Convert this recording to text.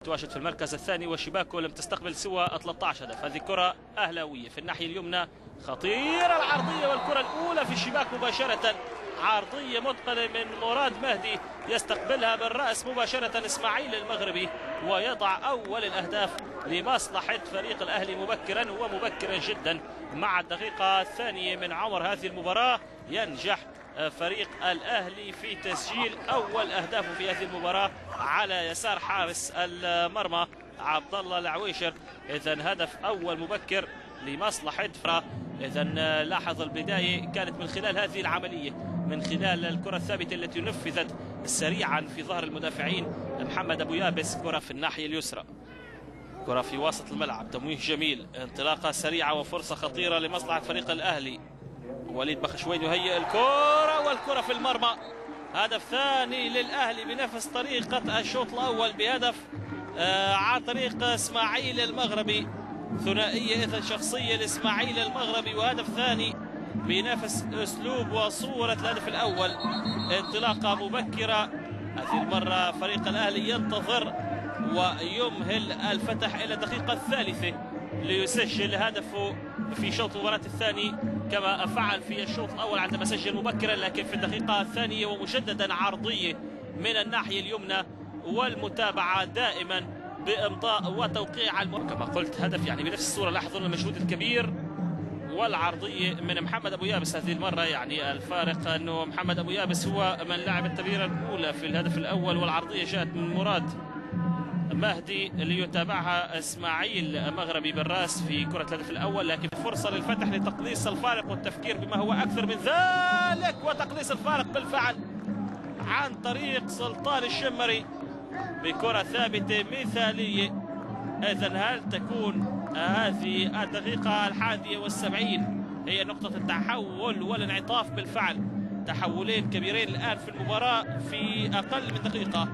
تواجد في المركز الثاني وشباكه لم تستقبل سوى 13 هدف. هذه كرة أهلاوية في الناحية اليمنى، خطيرة العرضية والكرة الأولى في الشباك مباشرة، عرضية متقنة من مراد مهدي يستقبلها بالرأس مباشرة إسماعيل المغربي ويضع أول الأهداف لمصلحة فريق الأهلي مبكرا ومبكرا جدا. مع الدقيقة الثانية من عمر هذه المباراة ينجح فريق الأهلي في تسجيل أول أهدافه في هذه المباراة على يسار حارس المرمى عبد الله العويشر. إذن هدف أول مبكر لمصلحة فرا. إذن لاحظ البداية كانت من خلال هذه العملية، من خلال الكرة الثابتة التي نفذت سريعا في ظهر المدافعين محمد أبو يابس. كرة في الناحية اليسرى، كرة في وسط الملعب، تمويه جميل، انطلاقة سريعة وفرصة خطيرة لمصلحة فريق الأهلي. وليد بخشوين يهيئ الكرة والكرة في المرمى. هدف ثاني للأهلي بنفس طريقة الشوط الأول بهدف عن طريق إسماعيل المغربي. ثنائية إذن شخصية لإسماعيل المغربي، وهدف ثاني بنفس أسلوب وصورة الهدف الأول. انطلاقة مبكرة، هذه المرة فريق الأهلي ينتظر ويمهل الفتح إلى الدقيقة الثالثة ليسجل هدفه في شوط المباراة الثاني كما فعل في الشوط الأول عندما سجل مبكرا، لكن في الدقيقة الثانية ومجددا عرضية من الناحية اليمنى، والمتابعة دائما بإمضاء وتوقيع كما قلت هدف يعني بنفس الصورة. لاحظوا المجهود الكبير والعرضية من محمد أبو يابس هذه المرة. يعني الفارق أنه محمد أبو يابس هو من لعب التمريرة الأولى في الهدف الأول، والعرضية جاءت من مراد مهدي ليتابعها إسماعيل مغربي بالراس في كرة الهدف الأول. لكن فرصة للفتح لتقليص الفارق والتفكير بما هو أكثر من ذلك، وتقليص الفارق بالفعل عن طريق سلطان الشمري بكرة ثابتة مثالية. إذن هل تكون هذه الدقيقة 71 هي نقطة التحول والانعطاف؟ بالفعل تحولين كبيرين الآن في المباراة في أقل من دقيقة.